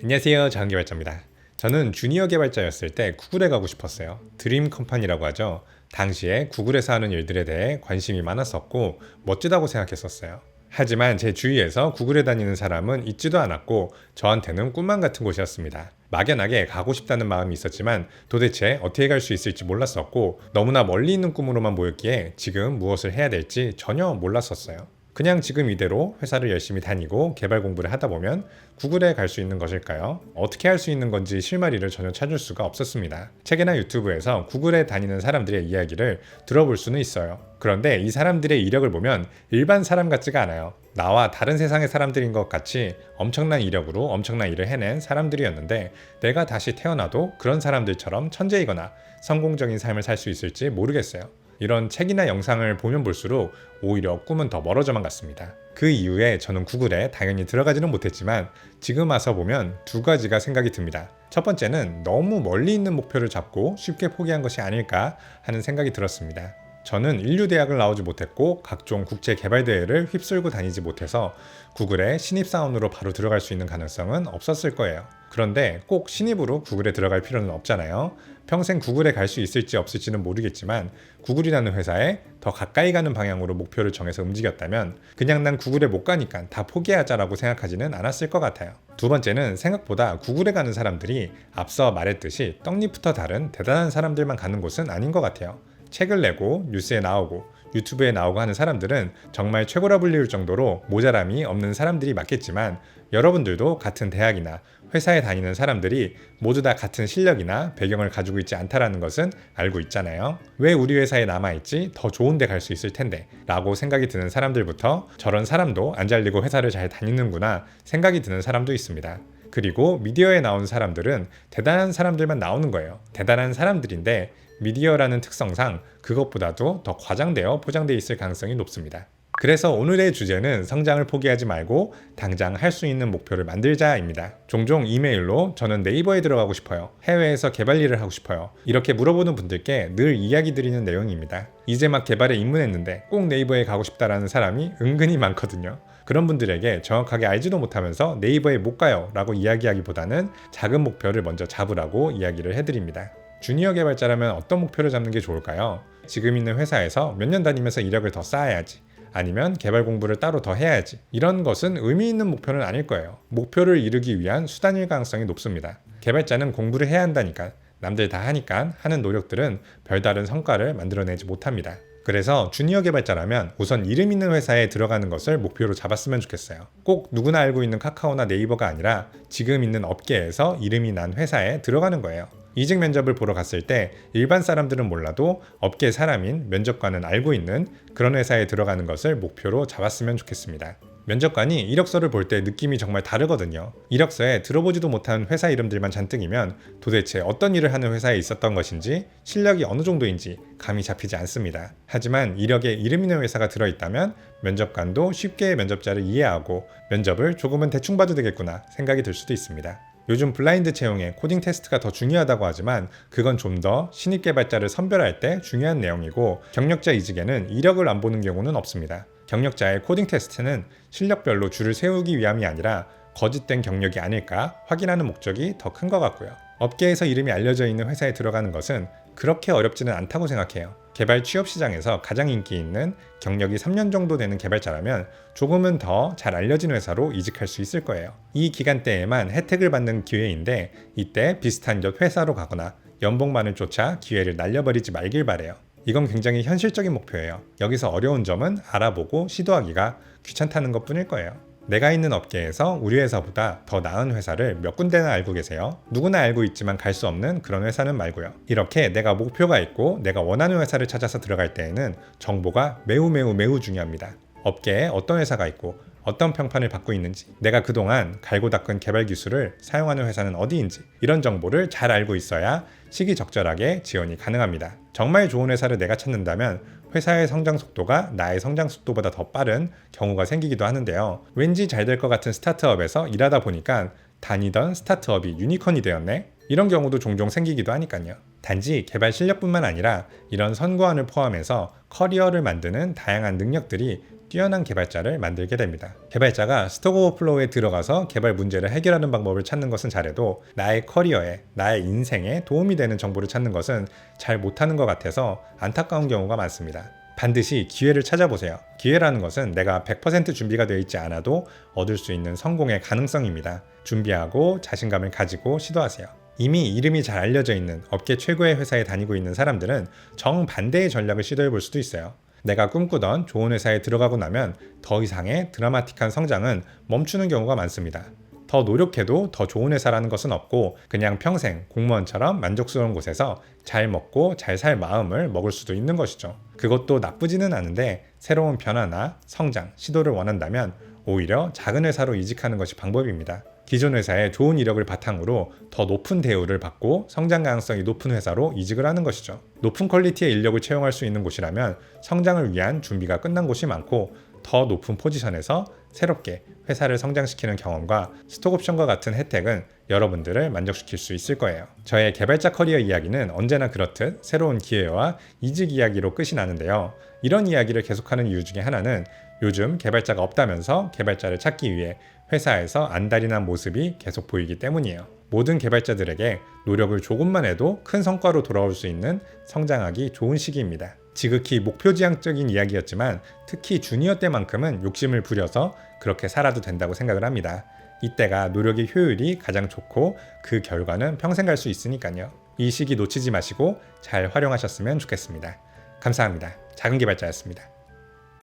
안녕하세요, 자은개발자입니다. 저는 주니어 개발자였을 때 구글에 가고 싶었어요. 드림 컴퍼니라고 하죠. 당시에 구글에서 하는 일들에 대해 관심이 많았었고 멋지다고 생각했었어요. 하지만 제 주위에서 구글에 다니는 사람은 있지도 않았고 저한테는 꿈만 같은 곳이었습니다. 막연하게 가고 싶다는 마음이 있었지만 도대체 어떻게 갈 수 있을지 몰랐었고 너무나 멀리 있는 꿈으로만 보였기에 지금 무엇을 해야 될지 전혀 몰랐었어요. 그냥 지금 이대로 회사를 열심히 다니고 개발 공부를 하다 보면 구글에 갈 수 있는 것일까요? 어떻게 할 수 있는 건지 실마리를 전혀 찾을 수가 없었습니다. 책이나 유튜브에서 구글에 다니는 사람들의 이야기를 들어볼 수는 있어요. 그런데 이 사람들의 이력을 보면 일반 사람 같지가 않아요. 나와 다른 세상의 사람들인 것 같이 엄청난 이력으로 엄청난 일을 해낸 사람들이었는데 내가 다시 태어나도 그런 사람들처럼 천재이거나 성공적인 삶을 살 수 있을지 모르겠어요. 이런 책이나 영상을 보면 볼수록 오히려 꿈은 더 멀어져만 갔습니다. 그 이후에 저는 구글에 당연히 들어가지는 못했지만 지금 와서 보면 두 가지가 생각이 듭니다. 첫 번째는 너무 멀리 있는 목표를 잡고 쉽게 포기한 것이 아닐까 하는 생각이 들었습니다. 저는 인류대학을 나오지 못했고 각종 국제개발대회를 휩쓸고 다니지 못해서 구글에 신입사원으로 바로 들어갈 수 있는 가능성은 없었을 거예요. 그런데 꼭 신입으로 구글에 들어갈 필요는 없잖아요. 평생 구글에 갈 수 있을지 없을지는 모르겠지만 구글이라는 회사에 더 가까이 가는 방향으로 목표를 정해서 움직였다면 그냥 난 구글에 못 가니까 다 포기하자라고 생각하지는 않았을 것 같아요. 두 번째는 생각보다 구글에 가는 사람들이 앞서 말했듯이 떡잎부터 다른 대단한 사람들만 가는 곳은 아닌 것 같아요. 책을 내고 뉴스에 나오고 유튜브에 나오고 하는 사람들은 정말 최고라 불릴 정도로 모자람이 없는 사람들이 맞겠지만 여러분들도 같은 대학이나 회사에 다니는 사람들이 모두 다 같은 실력이나 배경을 가지고 있지 않다라는 것은 알고 있잖아요. 왜 우리 회사에 남아있지? 더 좋은 데 갈 수 있을 텐데 라고 생각이 드는 사람들부터 저런 사람도 안 잘리고 회사를 잘 다니는구나 생각이 드는 사람도 있습니다. 그리고 미디어에 나오는 사람들은 대단한 사람들만 나오는 거예요. 대단한 사람들인데 미디어라는 특성상 그것보다도 더 과장되어 포장되어 있을 가능성이 높습니다. 그래서 오늘의 주제는 성장을 포기하지 말고 당장 할 수 있는 목표를 만들자입니다. 종종 이메일로 저는 네이버에 들어가고 싶어요. 해외에서 개발 일을 하고 싶어요. 이렇게 물어보는 분들께 늘 이야기 드리는 내용입니다. 이제 막 개발에 입문했는데 꼭 네이버에 가고 싶다라는 사람이 은근히 많거든요. 그런 분들에게 정확하게 알지도 못하면서 네이버에 못 가요 라고 이야기하기보다는 작은 목표를 먼저 잡으라고 이야기를 해드립니다. 주니어 개발자라면 어떤 목표를 잡는 게 좋을까요? 지금 있는 회사에서 몇 년 다니면서 이력을 더 쌓아야지. 아니면 개발 공부를 따로 더 해야지. 이런 것은 의미 있는 목표는 아닐 거예요. 목표를 이루기 위한 수단일 가능성이 높습니다. 개발자는 공부를 해야 한다니까. 남들 다 하니까 하는 노력들은 별다른 성과를 만들어내지 못합니다. 그래서 주니어 개발자라면 우선 이름 있는 회사에 들어가는 것을 목표로 잡았으면 좋겠어요. 꼭 누구나 알고 있는 카카오나 네이버가 아니라 지금 있는 업계에서 이름이 난 회사에 들어가는 거예요. 이직 면접을 보러 갔을 때 일반 사람들은 몰라도 업계 사람인 면접관은 알고 있는 그런 회사에 들어가는 것을 목표로 잡았으면 좋겠습니다. 면접관이 이력서를 볼 때 느낌이 정말 다르거든요. 이력서에 들어보지도 못한 회사 이름들만 잔뜩이면 도대체 어떤 일을 하는 회사에 있었던 것인지 실력이 어느 정도인지 감이 잡히지 않습니다. 하지만 이력에 이름 있는 회사가 들어있다면 면접관도 쉽게 면접자를 이해하고 면접을 조금은 대충 봐도 되겠구나 생각이 들 수도 있습니다. 요즘 블라인드 채용에 코딩 테스트가 더 중요하다고 하지만 그건 좀 더 신입 개발자를 선별할 때 중요한 내용이고 경력자 이직에는 이력을 안 보는 경우는 없습니다. 경력자의 코딩 테스트는 실력별로 줄을 세우기 위함이 아니라 거짓된 경력이 아닐까 확인하는 목적이 더 큰 것 같고요. 업계에서 이름이 알려져 있는 회사에 들어가는 것은 그렇게 어렵지는 않다고 생각해요. 개발 취업 시장에서 가장 인기 있는 경력이 3년 정도 되는 개발자라면 조금은 더 잘 알려진 회사로 이직할 수 있을 거예요. 이 기간대에만 혜택을 받는 기회인데 이때 비슷한 옆 회사로 가거나 연봉만을 쫓아 기회를 날려버리지 말길 바래요. 이건 굉장히 현실적인 목표예요. 여기서 어려운 점은 알아보고 시도하기가 귀찮다는 것뿐일 거예요. 내가 있는 업계에서 우리 회사보다 더 나은 회사를 몇 군데나 알고 계세요? 누구나 알고 있지만 갈 수 없는 그런 회사는 말고요. 이렇게 내가 목표가 있고 내가 원하는 회사를 찾아서 들어갈 때에는 정보가 매우 중요합니다. 업계에 어떤 회사가 있고 어떤 평판을 받고 있는지, 내가 그동안 갈고 닦은 개발 기술을 사용하는 회사는 어디인지 이런 정보를 잘 알고 있어야 시기적절하게 지원이 가능합니다. 정말 좋은 회사를 내가 찾는다면 회사의 성장 속도가 나의 성장 속도보다 더 빠른 경우가 생기기도 하는데요. 왠지 잘 될 것 같은 스타트업에서 일하다 보니까 다니던 스타트업이 유니콘이 되었네? 이런 경우도 종종 생기기도 하니까요. 단지 개발 실력뿐만 아니라 이런 선구안을 포함해서 커리어를 만드는 다양한 능력들이 뛰어난 개발자를 만들게 됩니다. 개발자가 스택 오버플로우에 들어가서 개발 문제를 해결하는 방법을 찾는 것은 잘해도 나의 커리어에, 나의 인생에 도움이 되는 정보를 찾는 것은 잘 못하는 것 같아서 안타까운 경우가 많습니다. 반드시 기회를 찾아보세요. 기회라는 것은 내가 100% 준비가 되어 있지 않아도 얻을 수 있는 성공의 가능성입니다. 준비하고 자신감을 가지고 시도하세요. 이미 이름이 잘 알려져 있는 업계 최고의 회사에 다니고 있는 사람들은 정반대의 전략을 시도해 볼 수도 있어요. 내가 꿈꾸던 좋은 회사에 들어가고 나면 더 이상의 드라마틱한 성장은 멈추는 경우가 많습니다. 더 노력해도 더 좋은 회사라는 것은 없고 그냥 평생 공무원처럼 만족스러운 곳에서 잘 먹고 잘 살 마음을 먹을 수도 있는 것이죠. 그것도 나쁘지는 않은데 새로운 변화나 성장, 시도를 원한다면 오히려 작은 회사로 이직하는 것이 방법입니다. 기존 회사의 좋은 이력을 바탕으로 더 높은 대우를 받고 성장 가능성이 높은 회사로 이직을 하는 것이죠. 높은 퀄리티의 인력을 채용할 수 있는 곳이라면 성장을 위한 준비가 끝난 곳이 많고 더 높은 포지션에서 새롭게 회사를 성장시키는 경험과 스톡옵션과 같은 혜택은 여러분들을 만족시킬 수 있을 거예요. 저의 개발자 커리어 이야기는 언제나 그렇듯 새로운 기회와 이직 이야기로 끝이 나는데요. 이런 이야기를 계속하는 이유 중에 하나는 요즘 개발자가 없다면서 개발자를 찾기 위해 회사에서 안달이 난 모습이 계속 보이기 때문이에요. 모든 개발자들에게 노력을 조금만 해도 큰 성과로 돌아올 수 있는 성장하기 좋은 시기입니다. 지극히 목표지향적인 이야기였지만 특히 주니어 때만큼은 욕심을 부려서 그렇게 살아도 된다고 생각을 합니다. 이때가 노력의 효율이 가장 좋고 그 결과는 평생 갈 수 있으니까요. 이 시기 놓치지 마시고 잘 활용하셨으면 좋겠습니다. 감사합니다. 작은 개발자였습니다.